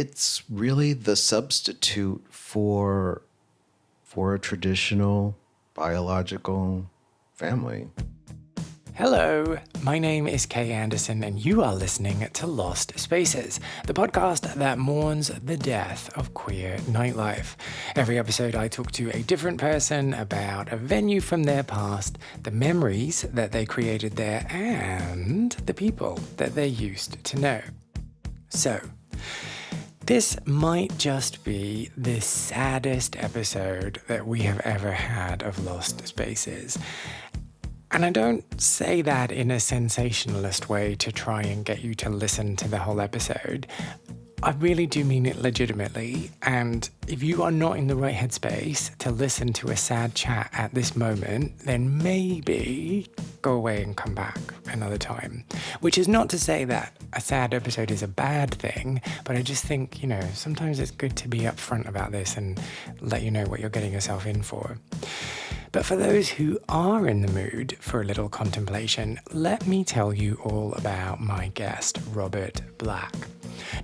It's really the substitute for a traditional biological family. Hello, my name is Kay Anderson, and you are listening to Lost Spaces, the podcast that mourns the death of queer nightlife. Every episode, I talk to a different person about a venue from their past, the memories that they created there, and the people that they used to know. So, this might just be the saddest episode that we have ever had of Lost Spaces. And I don't say that in a sensationalist way to try and get you to listen to the whole episode. I really do mean it legitimately, and if you are not in the right headspace to listen to a sad chat at this moment, then maybe go away and come back another time. Which is not to say that a sad episode is a bad thing, but I just think, sometimes it's good to be upfront about this and let you know what you're getting yourself in for. But for those who are in the mood for a little contemplation, let me tell you all about my guest, Robert Black.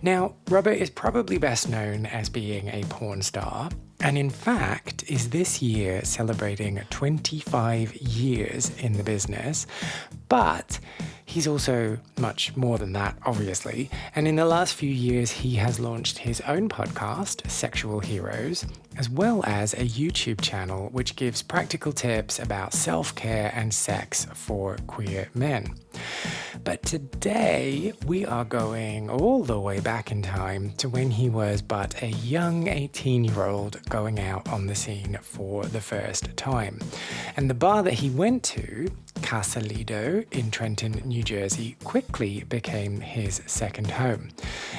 Now, Robert is probably best known as being a porn star, and in fact is this year celebrating 25 years in the business, but he's also much more than that, obviously, and in the last few years he has launched his own podcast, Sexual Heroes, as well as a YouTube channel which gives practical tips about self-care and sex for queer men. But today we are going all the way back in time to when he was but a young 18-year-old going out on the scene for the first time. And the bar that he went to, Casa Lido in Trenton, New Jersey, quickly became his second home.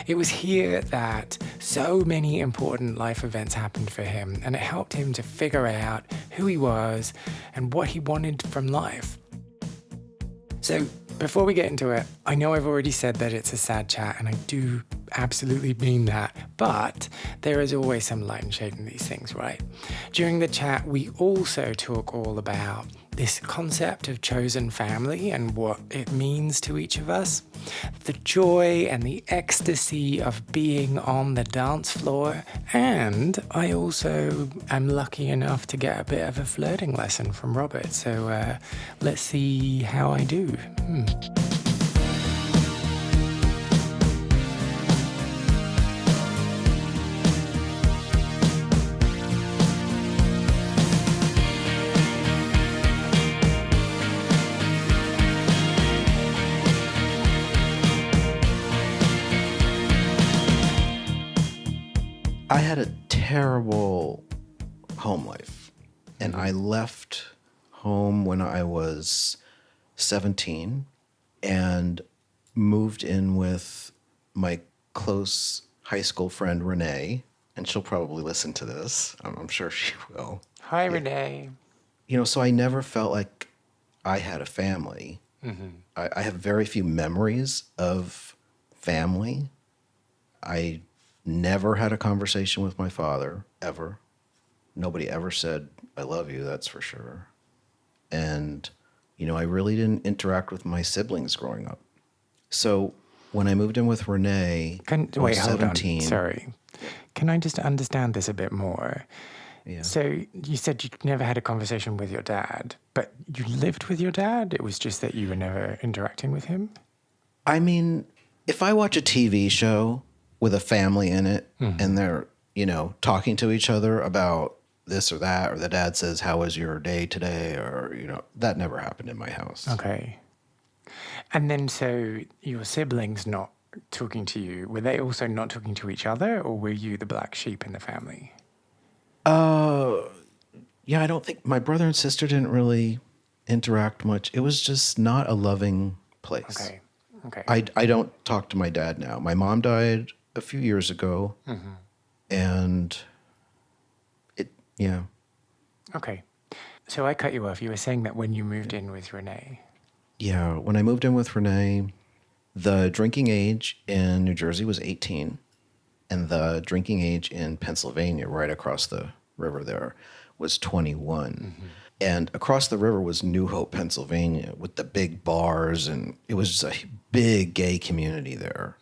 It was here that so many important life events happened for him, and it helped him to figure out who he was and what he wanted from life. So, before we get into it, I know I've already said that it's a sad chat, and I do absolutely mean that, but there is always some light and shade in these things, right? During the chat, we also talk all about this concept of chosen family and what it means to each of us, the joy and the ecstasy of being on the dance floor, and I also am lucky enough to get a bit of a flirting lesson from Robert, so let's see how I do. I had a terrible home life, and I left home when I was 17 and moved in with my close high school friend, Renee, and she'll probably listen to this. I'm sure she will. Hi, Renee. So I never felt like I had a family. Mm-hmm. I have very few memories of family. I never had a conversation with my father, ever. Nobody ever said, I love you, that's for sure. And, I really didn't interact with my siblings growing up. So when I moved in with Renee, Wait, 17. Hold on. Sorry. Can I just understand this a bit more? Yeah. So you said you never had a conversation with your dad, but you lived with your dad? It was just that you were never interacting with him? I mean, if I watch a TV show with a family in it, and they're, talking to each other about this or that, or the dad says, how was your day today? Or, that never happened in my house. Okay. And then so your siblings not talking to you, were they also not talking to each other, or were you the black sheep in the family? Yeah, I don't think my brother and sister didn't really interact much. It was just not a loving place. Okay. I don't talk to my dad now. My mom died a few years ago, and yeah. Okay. So I cut you off. You were saying that when you moved in with Renee. Yeah, when I moved in with Renee, the drinking age in New Jersey was 18, and the drinking age in Pennsylvania, right across the river there, was 21. And across the river was New Hope, Pennsylvania, with the big bars, and it was just a big gay community there.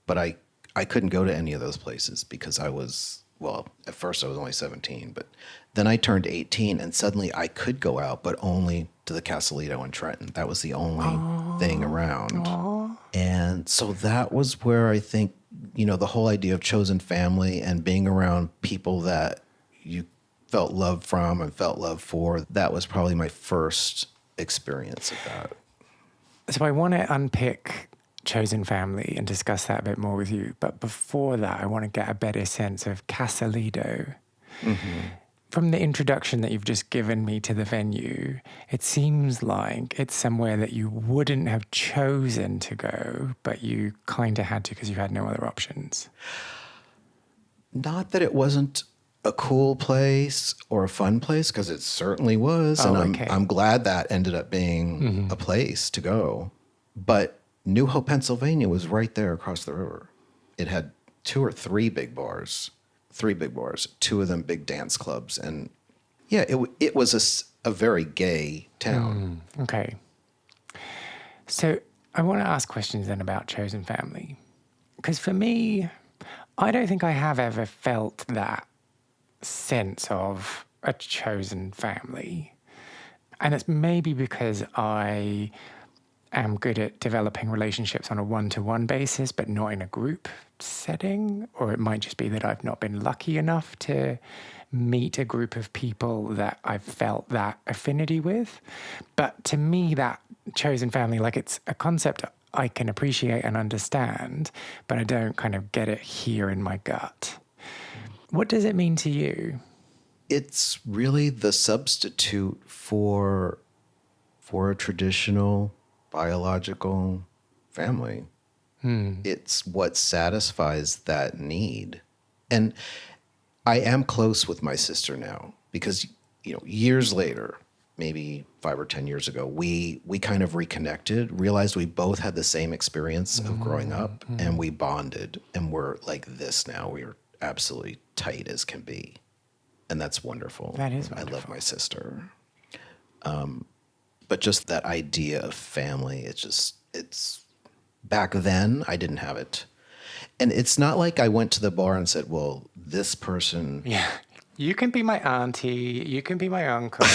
But I I couldn't go to any of those places because at first I was only 17, but then I turned 18 and suddenly I could go out, but only to the Casa Lido in Trenton. That was the only thing around. And so that was where I think, the whole idea of chosen family and being around people that you felt love from and felt love for, that was probably my first experience of that. So I want to unpick chosen family and discuss that a bit more with you. But before that, I want to get a better sense of Casa Lido. Mm-hmm. From the introduction that you've just given me to the venue, it seems like it's somewhere that you wouldn't have chosen to go, but you kind of had to because you had no other options. Not that it wasn't a cool place or a fun place, because it certainly was. I'm glad that ended up being a place to go. But New Hope, Pennsylvania was right there across the river. It had 2 or 3 big bars. 3 big bars, 2 of them big dance clubs. And yeah, it was a very gay town. Okay. So I want to ask questions then about chosen family. Because for me, I don't think I have ever felt that sense of a chosen family. And it's maybe because I am good at developing relationships on a one-to-one basis, but not in a group setting. Or it might just be that I've not been lucky enough to meet a group of people that I've felt that affinity with. But to me, that chosen family, like, it's a concept I can appreciate and understand, but I don't kind of get it here in my gut. What does it mean to you? It's really the substitute for a traditional biological family. It's what satisfies that need. And I am close with my sister now because, years later, maybe 5 or 10 years ago, we kind of reconnected, realized we both had the same experience of growing up, and we bonded, and we're like this now. We're absolutely tight as can be. And that's wonderful. That is wonderful. I love my sister. But just that idea of family, it's back then I didn't have it. And it's not like I went to the bar and said, well, this person. Yeah. You can be my auntie. You can be my uncle.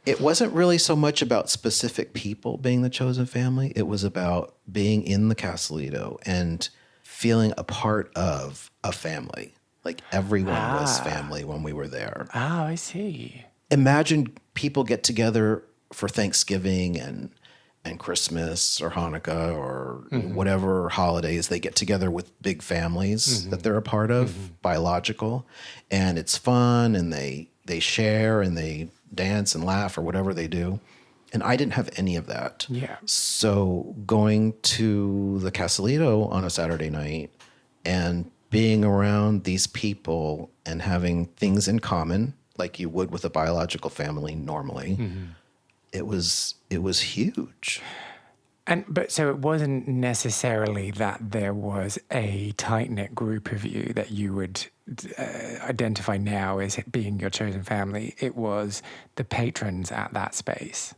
It wasn't really so much about specific people being the chosen family. It was about being in the Casa Lido and feeling a part of a family. Like everyone was family when we were there. Oh, I see. Imagine people get together for Thanksgiving and Christmas or Hanukkah or whatever holidays. They get together with big families that they're a part of, biological, and it's fun, and they share and they dance and laugh or whatever they do. And I didn't have any of that. Yeah. So going to the Casa Lido on a Saturday night and being around these people and having things in common like you would with a biological family normally, it was huge. But so it wasn't necessarily that there was a tight-knit group of you that you would identify now as being your chosen family. It was the patrons at that space.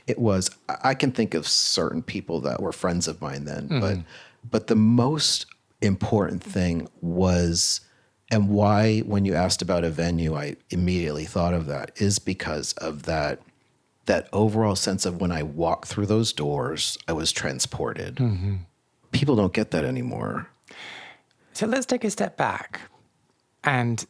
It was. I can think of certain people that were friends of mine then, but the most important thing was, and why when you asked about a venue, I immediately thought of that, is because of that overall sense of when I walked through those doors, I was transported. People don't get that anymore. So let's take a step back and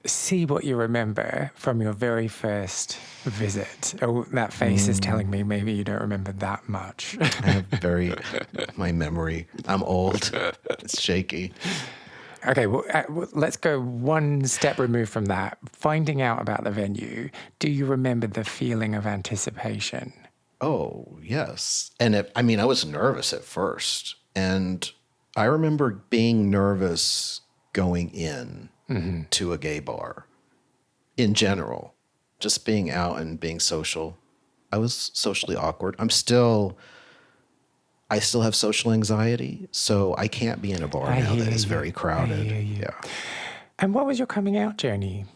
see what you remember from your very first visit. Oh, that face is telling me maybe you don't remember that much. I have my memory, I'm old, it's shaky. Okay, well, let's go one step removed from that. Finding out about the venue, do you remember the feeling of anticipation? Oh, yes. And I was nervous at first. And I remember being nervous going in to a gay bar in general, just being out and being social. I was socially awkward. I still have social anxiety, so I can't be in a bar now that is very crowded. I hear you. Yeah. And what was your coming out journey?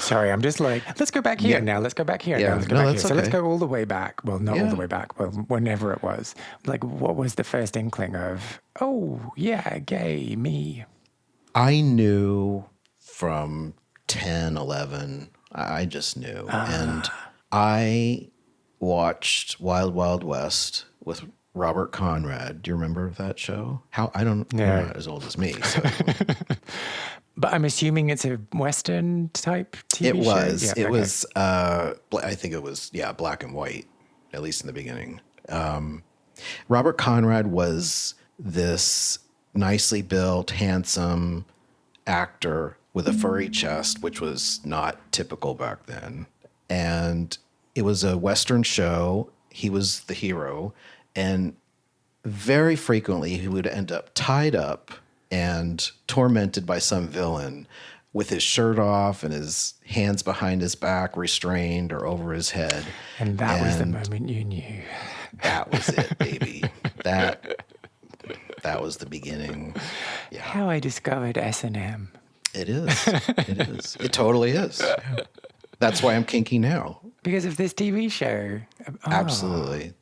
Sorry, I'm just like, let's go back here Yeah. now. Let's go back here Yeah. now. Let's go No, back here. that's So let's okay. go all the way back. Well, not all the Yeah. way back, but whenever it was. Like, what was the first inkling of, oh, yeah, gay, me? I knew from 10, 11. I just knew. And I watched Wild Wild West with Robert Conrad. Do you remember that show? You're No. not as old as me. So But I'm assuming it's a Western type TV show? Yeah, it okay. was, I think it was, yeah, black and white, at least in the beginning. Robert Conrad was this nicely built, handsome actor with a furry chest, which was not typical back then. And it was a Western show. He was the hero. And very frequently, he would end up tied up and tormented by some villain with his shirt off and his hands behind his back, restrained or over his head. And that was the moment you knew. That was it, baby. That was the beginning. Yeah. How I discovered S&M. It is. It is. It totally is. Yeah. That's why I'm kinky now. Because of this TV show. Oh. Absolutely.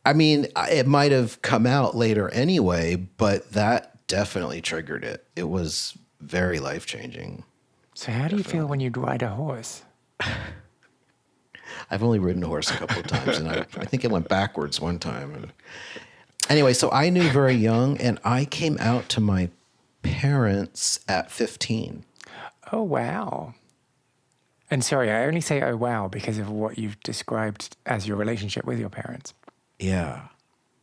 I mean, it might have come out later anyway, but that definitely triggered it. It was very life-changing. So how do you feel when you ride a horse? I've only ridden a horse a couple of times, and I think it went backwards one time. And anyway, so I knew very young, and I came out to my parents at 15. Oh, wow. And sorry, I only say oh, wow because of what you've described as your relationship with your parents. Yeah.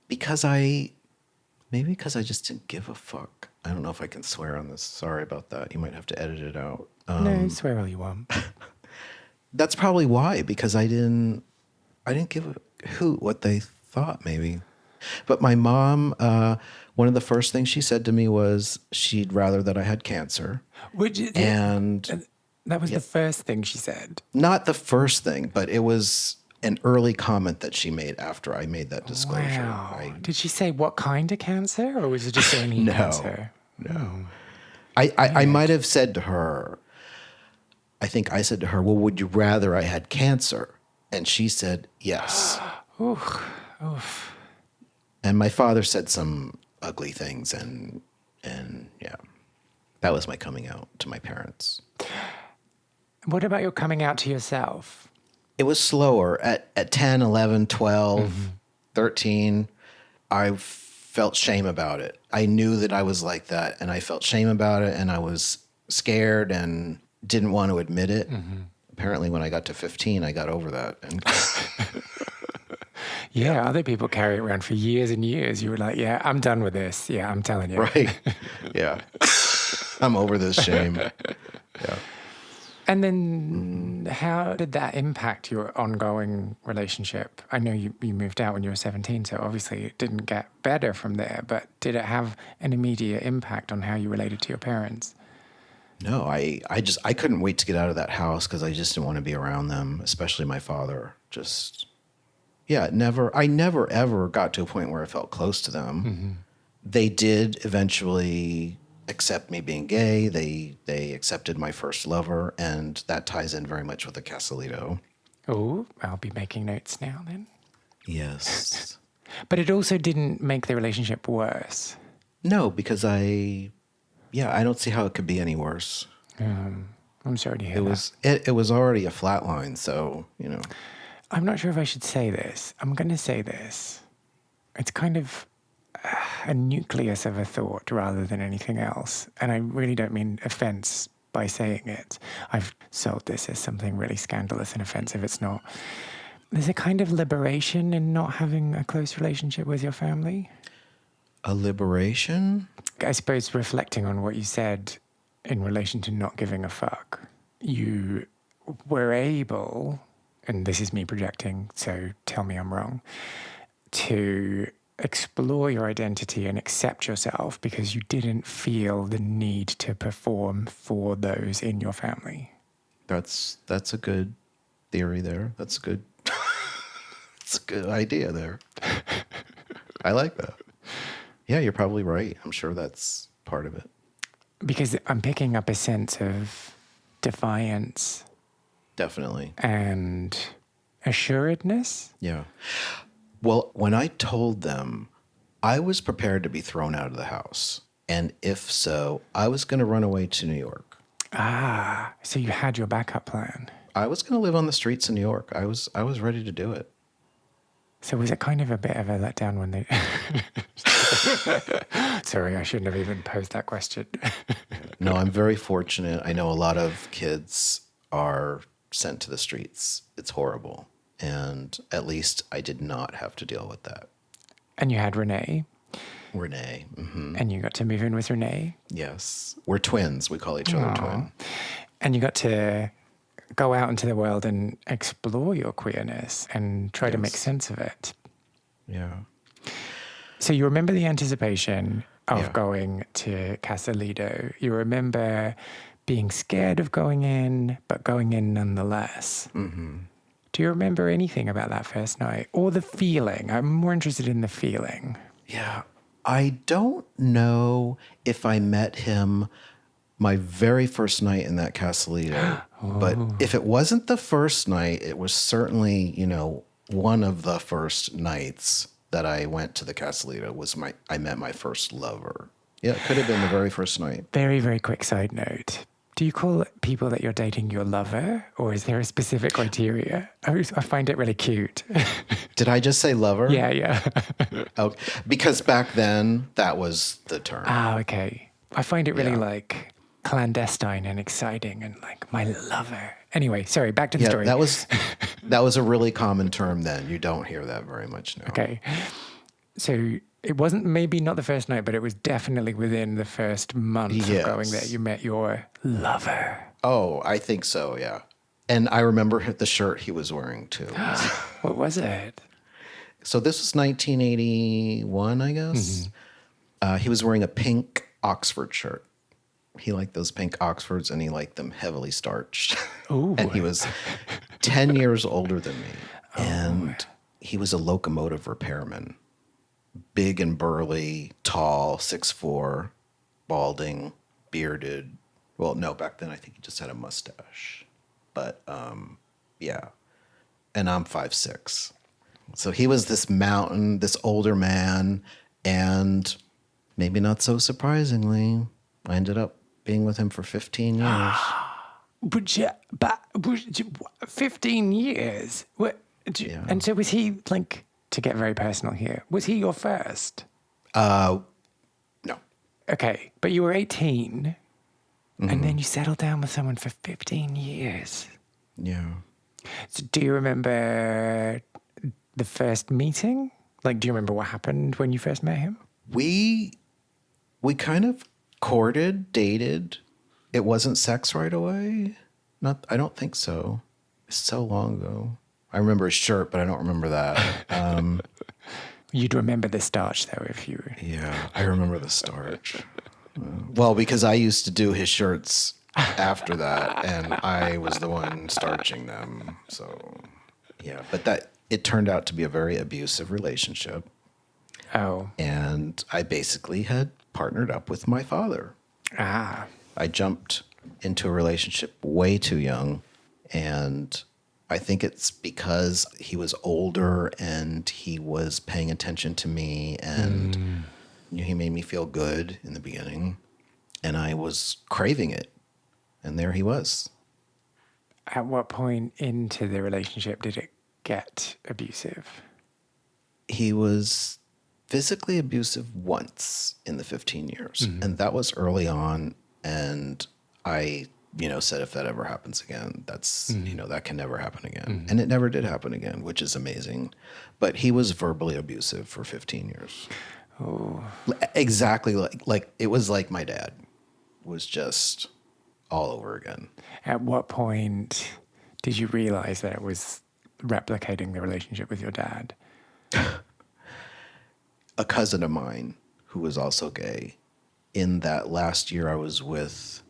Because maybe because I just didn't give a fuck. I don't know if I can swear on this. Sorry about that. You might have to edit it out. No, swear all you want. That's probably why, because I didn't give a hoot what they thought, maybe. But my mom, one of the first things she said to me was she'd rather that I had cancer. And that was the first thing she said. not the first thing, but it was an early comment that she made after I made that disclosure. Wow. Did she say what kind of cancer, or was it just any cancer? No. I might have said to her, I think I said to her, well, would you rather I had cancer? And she said, yes. Oof. And my father said some ugly things, and yeah, that was my coming out to my parents. What about your coming out to yourself? It was slower. At 10, 11, 12, 13, I felt shame about it. I knew that I was like that, and I felt shame about it, and I was scared and didn't want to admit it. Apparently, when I got to 15, I got over that. And yeah, other people carry it around for years and years. You were like, yeah, I'm done with this. Yeah, I'm telling you. right. Yeah. I'm over this shame. Yeah. And then how did that impact your ongoing relationship? I know you moved out when you were 17, so obviously it didn't get better from there, but did it have an immediate impact on how you related to your parents? No, I couldn't wait to get out of that house because I just didn't want to be around them, especially my father. I never ever got to a point where I felt close to them. They did eventually accept me being gay. They accepted my first lover, and that ties in very much with the Casa Lido. Oh, I'll be making notes now then. Yes. But it also didn't make the relationship worse. No, because I don't see how it could be any worse. I'm sorry to hear that. It was already a flat line, so, you know. I'm not sure if I should say this. I'm going to say this. It's kind of a nucleus of a thought rather than anything else. And I really don't mean offense by saying it. I've sold this as something really scandalous and offensive. It's not. There's a kind of liberation in not having a close relationship with your family. A liberation? I suppose reflecting on what you said in relation to not giving a fuck, you were able, and this is me projecting, so tell me I'm wrong, to explore your identity and accept yourself because you didn't feel the need to perform for those in your family. That's a good theory there. That's a good idea there. I like that. Yeah, you're probably right. I'm sure that's part of it. Because I'm picking up a sense of defiance, Definitely. and assuredness. Yeah. Well, when I told them, I was prepared to be thrown out of the house. And if so, I was going to run away to New York. Ah, so you had your backup plan. I was going to live on the streets in New York. I was ready to do it. So was it kind of a bit of a letdown when they... Sorry, I shouldn't have even posed that question. No, I'm very fortunate. I know a lot of kids are sent to the streets. It's horrible. And at least I did not have to deal with that. And you had Renee, Renee. Mm-hmm. and you got to move in with Renee. Yes. We're twins. We call each other twin. And you got to go out into the world and explore your queerness and try to make sense of it. Yeah. So you remember the anticipation of Yeah. going to Casa Lido. You remember being scared of going in, but going in nonetheless. Mm-hmm. Do you remember anything about that first night or the feeling? I'm more interested in the feeling. Yeah. I don't know if I met him my very first night in that Casa Lido, but if it wasn't the first night, it was certainly, one of the first nights that I went to the Casa Lido I met my first lover. Yeah, it could have been the very first night. Very, very quick side note. Do you call people that you're dating your lover, or is there a specific criteria? I find it really cute. Did I just say lover? Yeah. Oh, because back then that was the term. Ah, okay. I find it really clandestine and exciting and like my lover. Anyway, sorry, back to the story. That was a really common term then. You don't hear that very much now. Okay. So it wasn't maybe not the first night, but it was definitely within the first month of going there. You met your lover. Oh, I think so, yeah. And I remember the shirt he was wearing too. What was it? So this was 1981, I guess. Mm-hmm. He was wearing a pink Oxford shirt. He liked those pink Oxfords, and he liked them heavily starched. Ooh. And he was 10 years older than me. Oh. And he was a locomotive repairman. Big and burly, tall, 6'4", balding, bearded. Well, no, back then I think he just had a mustache. But, yeah. And I'm 5'6". So he was this mountain, this older man, and maybe not so surprisingly, I ended up being with him for 15 years. 15 years? What? Yeah. And so was he, like, to get very personal here, was he your first? No. Okay, but you were 18, and then you settled down with someone for 15 years. Yeah. So do you remember the first meeting? Like, do you remember what happened when you first met him? We kind of courted, dated. It wasn't sex right away. I don't think so. It's so long ago. I remember his shirt, but I don't remember that. You'd remember the starch, though, if you... Yeah, I remember the starch. Well, because I used to do his shirts after that, and I was the one starching them. So, yeah. But it turned out to be a very abusive relationship. Oh. And I basically had partnered up with my father. Ah. I jumped into a relationship way too young, and I think it's because he was older and he was paying attention to me, and he made me feel good in the beginning, and I was craving it, and there he was. At what point into the relationship did it get abusive? He was physically abusive once in the 15 years, and that was early on, and I said, if that ever happens again, that's, that can never happen again. And it never did happen again, which is amazing. But he was verbally abusive for 15 years. Oh. Exactly like it was like my dad was just all over again. At what point did you realize that it was replicating the relationship with your dad? A cousin of mine who was also gay, in that last year I was with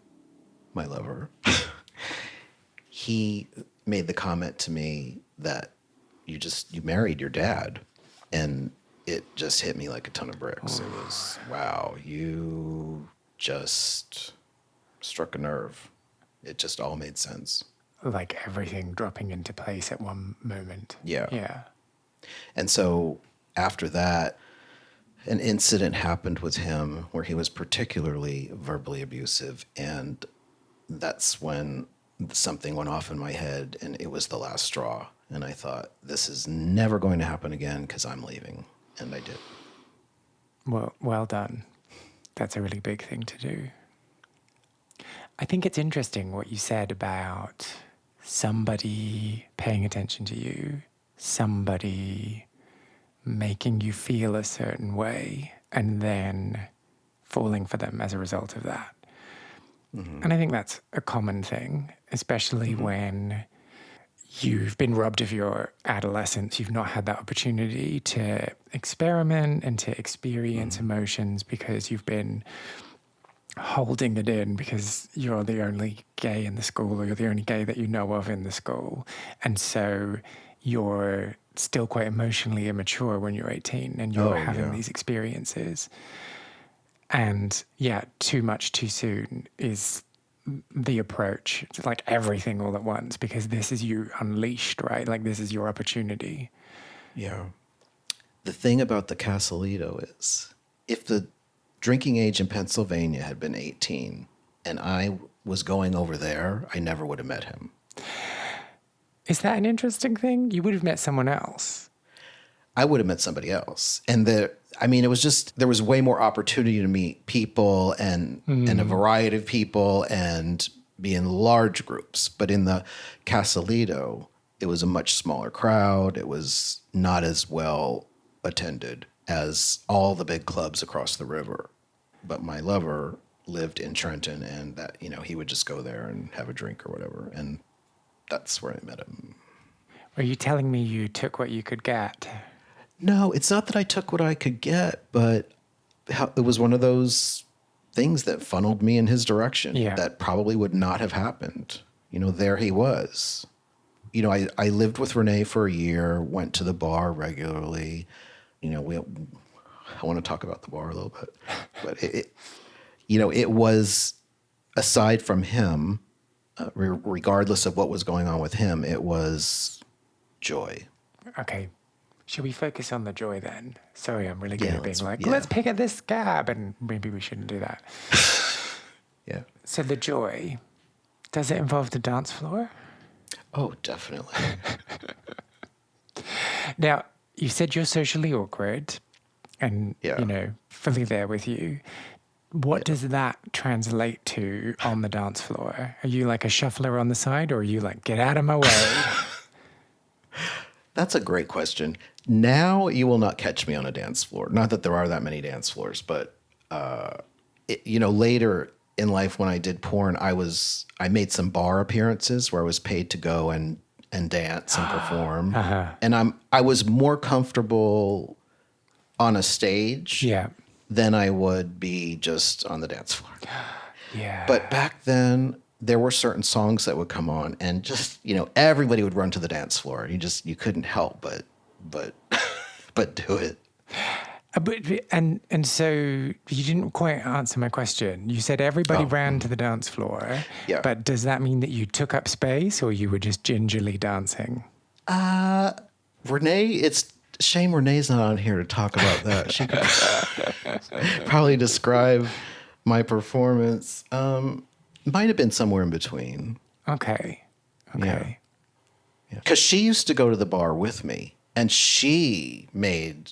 my lover, he made the comment to me that you married your dad, and it just hit me like a ton of bricks. It was, wow, you just struck a nerve. It just all made sense. Like everything dropping into place at one moment. Yeah. Yeah. And so after that, an incident happened with him where he was particularly verbally abusive. And that's when something went off in my head, and it was the last straw. And I thought, this is never going to happen again because I'm leaving. And I did. Well done. That's a really big thing to do. I think it's interesting what you said about somebody paying attention to you, somebody making you feel a certain way, and then falling for them as a result of that. Mm-hmm. And I think that's a common thing, especially when you've been robbed of your adolescence. You've not had that opportunity to experiment and to experience emotions because you've been holding it in because you're the only gay in the school, or you're the only gay that you know of in the school. And so you're still quite emotionally immature when you're 18 and you're having these experiences. And yeah, too much too soon is the approach. It's like everything all at once, because this is you unleashed, right? Like this is your opportunity. Yeah. The thing about the Casa Lido is, if the drinking age in Pennsylvania had been 18 and I was going over there, I never would have met him. Is that an interesting thing? You would have met someone else. I would have met somebody else. And it was just, there was way more opportunity to meet people and a variety of people and be in large groups. But in the Casa Lido, it was a much smaller crowd. It was not as well attended as all the big clubs across the river. But my lover lived in Trenton, and that, he would just go there and have a drink or whatever. And that's where I met him. Are you telling me you took what you could get? No, it's not that I took what I could get, but it was one of those things that funneled me in his direction that probably would not have happened. There he was. I lived with Renee for a year, went to the bar regularly. I want to talk about the bar a little bit, but it was, aside from him, regardless of what was going on with him, it was joy. Okay. Should we focus on the joy then? Sorry, I'm really good at being let's pick at this scab, and maybe we shouldn't do that. Yeah. So the joy, does it involve the dance floor? Oh, definitely. Now, you said you're socially awkward and, fully there with you. What does that translate to on the dance floor? Are you like a shuffler on the side, or are you like, get out of my way? That's a great question. Now you will not catch me on a dance floor. Not that there are that many dance floors, but, later in life when I did porn, I made some bar appearances where I was paid to go and dance and perform. And I was more comfortable on a stage than I would be just on the dance floor. Yeah. But back then, there were certain songs that would come on, and just, everybody would run to the dance floor. You couldn't help but do it. And so you didn't quite answer my question. You said everybody ran to the dance floor. Yeah. But does that mean that you took up space, or you were just gingerly dancing? Renee, it's a shame Renee's not on here to talk about that. She could probably describe my performance. Might have been somewhere in between. Okay. Yeah. Because she used to go to the bar with me, and she made,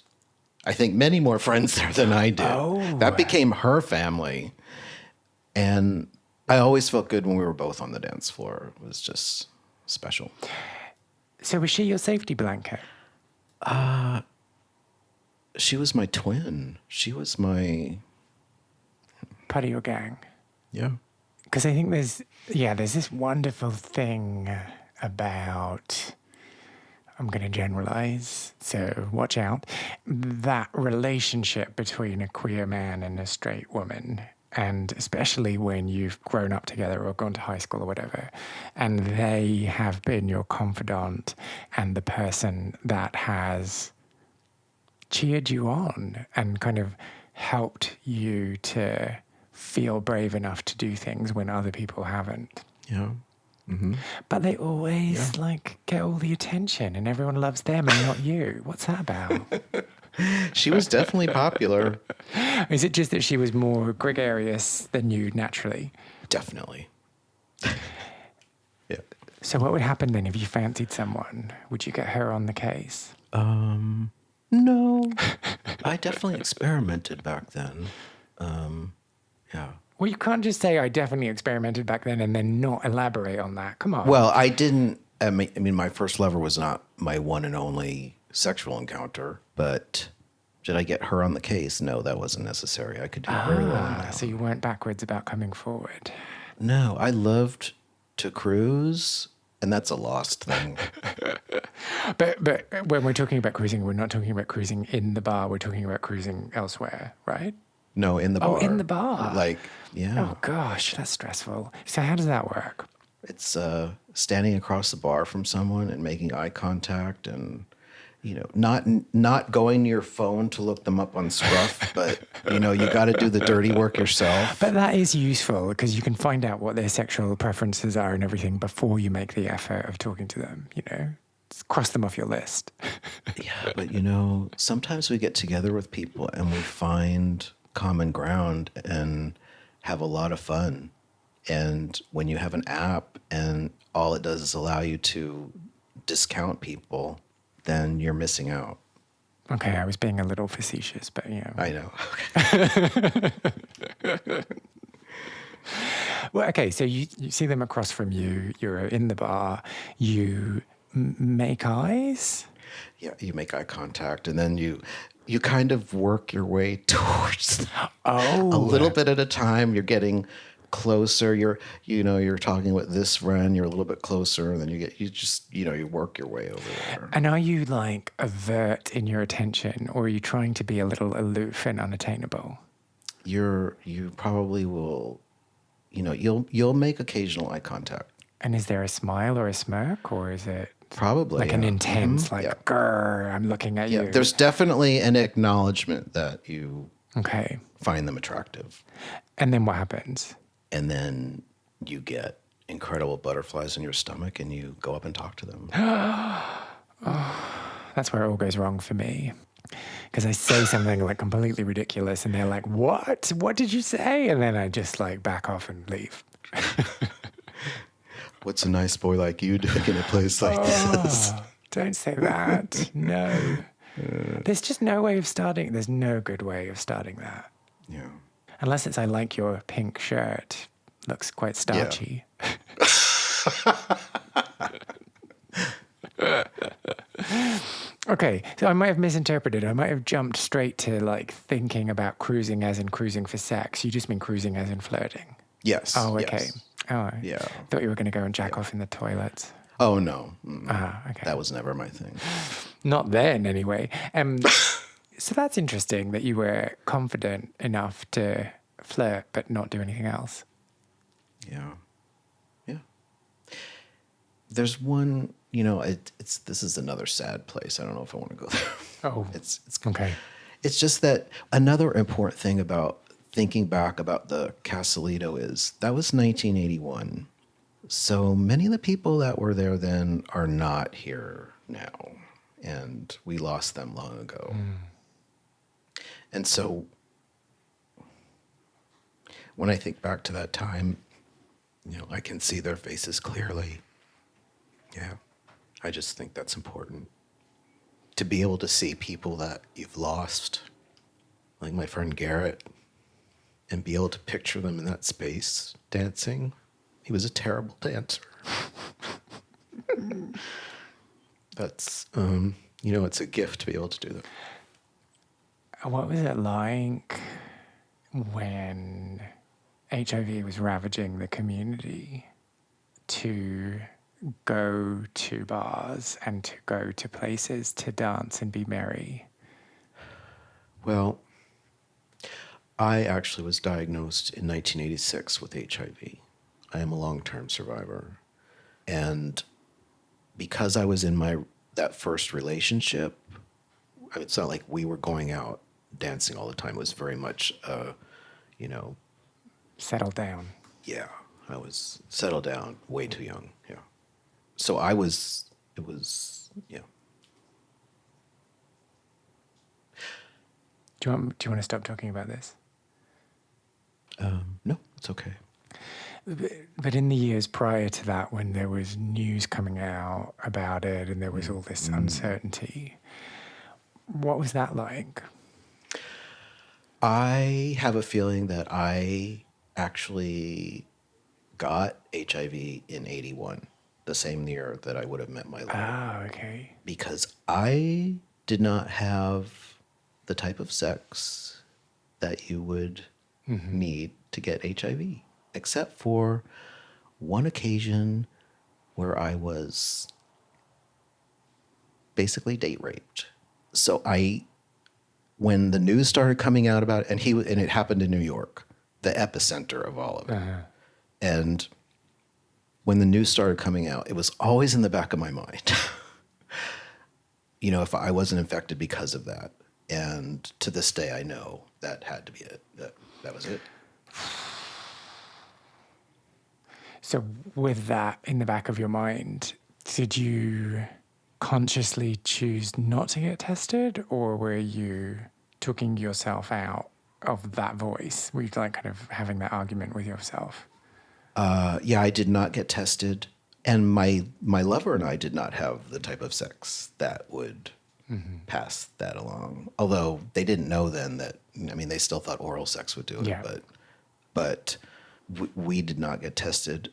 I think, many more friends there than I did. Oh. That became her family. And I always felt good when we were both on the dance floor. It was just special. So was she your safety blanket? She was my twin. She was my... part of your gang. Yeah. Because I think there's this wonderful thing about, I'm going to generalize, so watch out, that relationship between a queer man and a straight woman, and especially when you've grown up together or gone to high school or whatever, and they have been your confidant and the person that has cheered you on and kind of helped you to feel brave enough to do things when other people haven't. Yeah. But they always like get all the attention and everyone loves them and not you. What's that about? She was definitely popular. Is it just that she was more gregarious than you naturally? Definitely. Yeah. So what would happen then if you fancied someone? Would you get her on the case? No. I definitely experimented back then. Yeah. Well, you can't just say I definitely experimented back then and then not elaborate on that. Come on. Well, I didn't. I mean, my first lover was not my one and only sexual encounter, but did I get her on the case? No, that wasn't necessary. I could do it very well on my own. So you weren't backwards about coming forward. No, I loved to cruise, and that's a lost thing. But when we're talking about cruising, we're not talking about cruising in the bar. We're talking about cruising elsewhere, right? No, in the bar. Oh, in the bar. Like, yeah. Oh, gosh, that's stressful. So how does that work? It's standing across the bar from someone and making eye contact and, not going to your phone to look them up on Scruff, but, you got to do the dirty work yourself. But that is useful because you can find out what their sexual preferences are and everything before you make the effort of talking to them, Just cross them off your list. Yeah, but, sometimes we get together with people and we find common ground and have a lot of fun. And when you have an app and all it does is allow you to discount people, then you're missing out. Okay, I was being a little facetious, but I know. Well, okay, so you see them across from you, you're in the bar, you make eyes? Yeah, you make eye contact and then you kind of work your way towards a little bit at a time. You're getting closer. You're talking with this friend. You're a little bit closer, and then you work your way over there. And are you like avert in your attention, or are you trying to be a little aloof and unattainable? You probably will. You'll make occasional eye contact. And is there a smile or a smirk, or is it probably like an intense, grrr, I'm looking at you? There's definitely an acknowledgement that you find them attractive. And then what happens? And then you get incredible butterflies in your stomach and you go up and talk to them. That's where it all goes wrong for me. Because I say something like completely ridiculous and they're like, what? What did you say? And then I just like back off and leave. What's a nice boy like you doing in a place like this? Don't say that. No. There's just no way of starting. There's no good way of starting that. Yeah. Unless it's I like your pink shirt. Looks quite starchy. Yeah. Okay, so I might have misinterpreted. I might have jumped straight to like thinking about cruising as in cruising for sex. You just mean cruising as in flirting. Yes. Oh, okay. Yes. Oh, yeah. Thought you were going to go and jack off in the toilets. Oh, no. Okay. That was never my thing. Not then, anyway. So that's interesting that you were confident enough to flirt but not do anything else. Yeah. Yeah. There's one, this is another sad place. I don't know if I want to go there. Oh. It's okay. It's just that another important thing about thinking back about the Casa Lido is that was 1981. So many of the people that were there then are not here now. And we lost them long ago. And so when I think back to that time, I can see their faces clearly. Yeah. I just think that's important. To be able to see people that you've lost, like my friend Garrett, and be able to picture them in that space dancing. He was a terrible dancer. That's, it's a gift to be able to do that. What was it like when HIV was ravaging the community to go to bars and to go to places to dance and be merry? Well, I actually was diagnosed in 1986 with HIV. I am a long-term survivor. And because I was in that first relationship, it's not like we were going out dancing all the time. It was very much, Settle down. Yeah. I was settled down way too young. Yeah. So it was, yeah. Do you want to stop talking about this? No, it's okay. But in the years prior to that, when there was news coming out about it and there was all this uncertainty, what was that like? I have a feeling that I actually got HIV in 81, the same year that I would have met my lover. Ah, okay. Because I did not have the type of sex that you would need to get HIV, except for one occasion where I was basically date raped. So when the news started coming out about it, and it happened in New York, the epicenter of all of it. And when the news started coming out, it was always in the back of my mind. If I wasn't infected because of that. And to this day, I know that had to be it. That was it. So with that in the back of your mind, did you consciously choose not to get tested, or were you talking yourself out of that voice? Were you like kind of having that argument with yourself? Yeah, I did not get tested. And my lover and I did not have the type of sex that would pass that along. Although they didn't know then that, they still thought oral sex would do it. Yeah. But we did not get tested.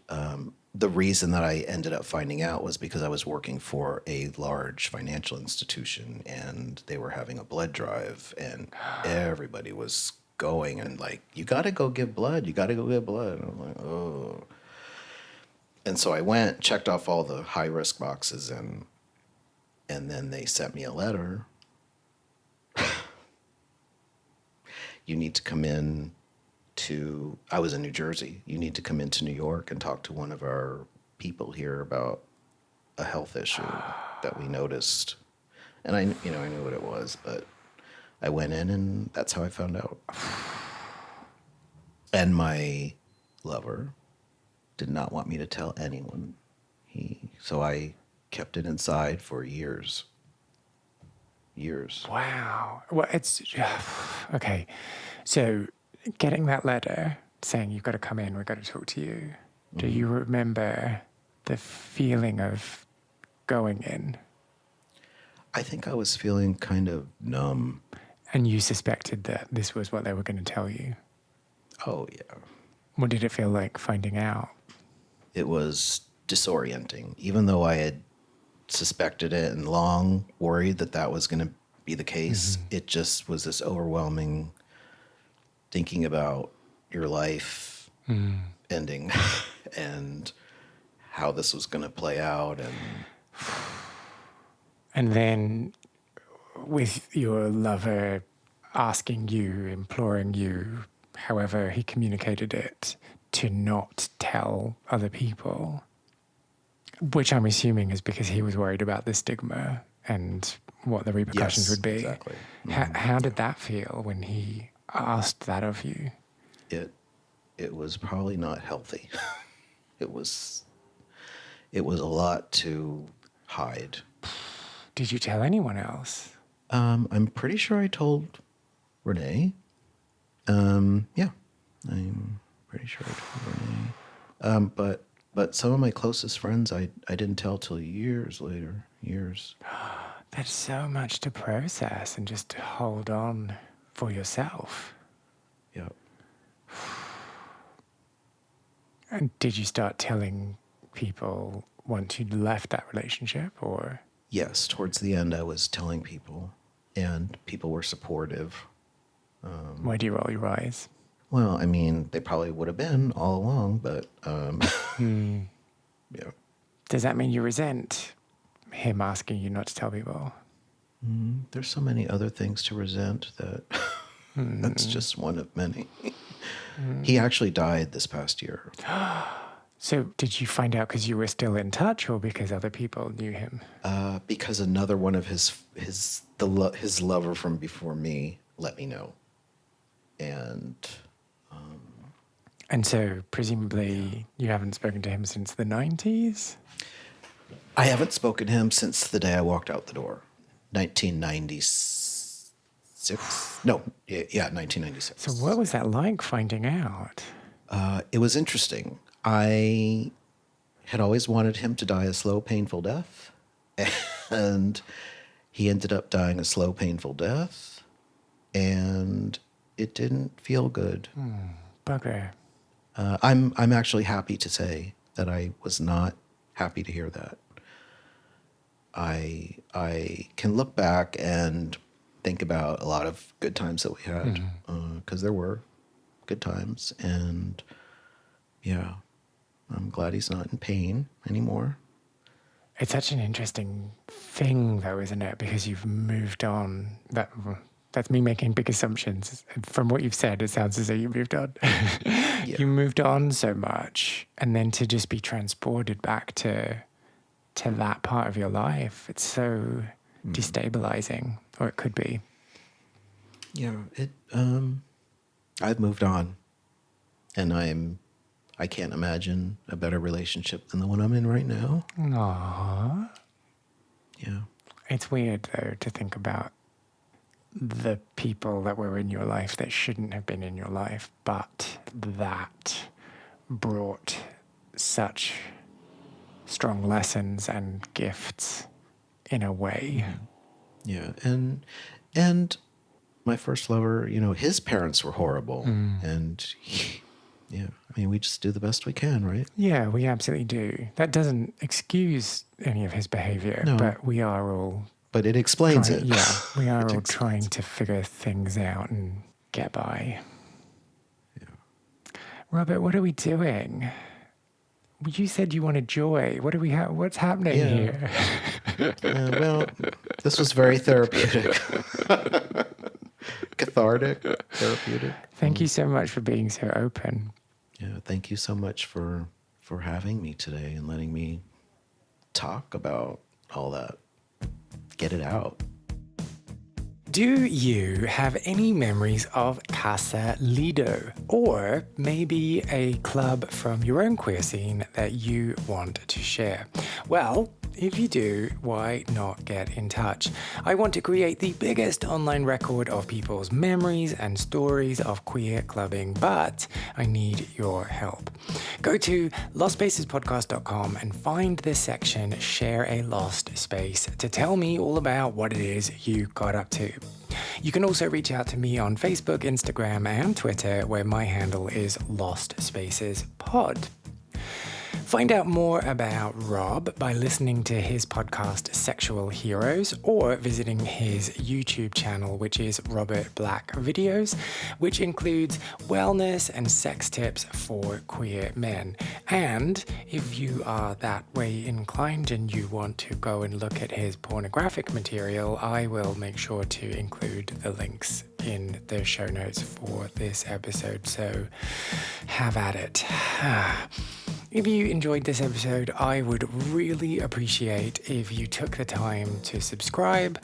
The reason that I ended up finding out was because I was working for a large financial institution and they were having a blood drive and everybody was going and like, you got to go give blood. You got to go give blood. And I'm like, oh. And so I went, checked off all the high risk boxes and then they sent me a letter. You need to come in I was in New Jersey. You need to come into New York and talk to one of our people here about a health issue that we noticed. And I knew what it was, but I went in and that's how I found out. And my lover did not want me to tell anyone. So I kept it inside for years. Years. Wow. Well, it's okay. So getting that letter saying you've got to come in, we've got to talk to you. Do you remember the feeling of going in? I think I was feeling kind of numb. And you suspected that this was what they were going to tell you? Oh, yeah. What did it feel like finding out? It was disorienting. Even though I had suspected it and long worried that was going to be the case, it just was this overwhelming thinking about your life ending and how this was going to play out. And then with your lover asking you, imploring you, however he communicated it, to not tell other people, which I'm assuming is because he was worried about the stigma and what the repercussions would be. Exactly. How did that feel when he asked that of you? It was probably not healthy. It was a lot to hide. Did you tell anyone else? I'm pretty sure I told Renee. Yeah, I'm pretty sure I told Renee. But some of my closest friends, I didn't tell till years later. Years. That's so much to process and just to hold on for yourself. Yeah. And did you start telling people once you'd left that relationship, or? Yes, towards the end, I was telling people, and people were supportive. Why do you roll your eyes? Well, they probably would have been all along, but yeah. Does that mean you resent him asking you not to tell people? There's so many other things to resent that that's just one of many. He actually died this past year. So did you find out because you were still in touch or because other people knew him? Because another one of his lover from before me let me know. And And so presumably you haven't spoken to him since the 90s? I haven't spoken to him since the day I walked out the door. 1996? No, yeah, 1996. So what was that like finding out? It was interesting. I had always wanted him to die a slow, painful death. And he ended up dying a slow, painful death. And it didn't feel good. Bugger. I'm actually happy to say that I was not happy to hear that. I can look back and think about a lot of good times that we had, because there were good times, and yeah, I'm glad he's not in pain anymore. It's such an interesting thing, though, isn't it? Because you've moved on. That's me making big assumptions. From what you've said, it sounds as though you moved on. Yeah. You moved on so much, and then to just be transported back to that part of your life, it's so destabilizing, or it could be. Yeah, I've moved on, and I can't imagine a better relationship than the one I'm in right now. Aww. Yeah. It's weird, though, to think about the people that were in your life that shouldn't have been in your life, but that brought such strong lessons and gifts in a way. Yeah, and my first lover, his parents were horrible, and yeah, I mean, we just do the best we can, right? Yeah, we absolutely do. That doesn't excuse any of his behavior, No. but we are all But it explains trying, it. yeah, we are It all explains trying it. to figure things out and get by. Robert, what are we doing? You said you wanted joy. What do we have? What's happening here? Well, this was very therapeutic, cathartic, therapeutic. Thank you so much for being so open. Yeah, thank you so much for having me today and letting me talk about all that. Get it out. Do you have any memories of Casa Lido, or maybe a club from your own queer scene that you want to share? Well, if you do, why not get in touch? I want to create the biggest online record of people's memories and stories of queer clubbing, but I need your help. Go to lostspacespodcast.com and find the section Share a Lost Space to tell me all about what it is you got up to. You can also reach out to me on Facebook, Instagram, and Twitter, where my handle is Lost Spaces Pod. Find out more about Rob by listening to his podcast Sexual Heroes, or visiting his YouTube channel, which is Robert Black Videos, which includes wellness and sex tips for queer men. And if you are that way inclined and you want to go and look at his pornographic material, I will make sure to include the links in the show notes for this episode, so have at it. If you enjoyed this episode, I would really appreciate if you took the time to subscribe,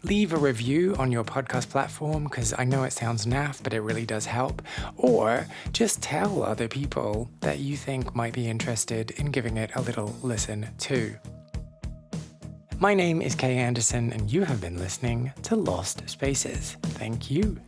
leave a review on your podcast platform, because I know it sounds naff, but it really does help, or just tell other people that you think might be interested in giving it a little listen too. My name is Kay Anderson, and you have been listening to Lost Spaces. Thank you.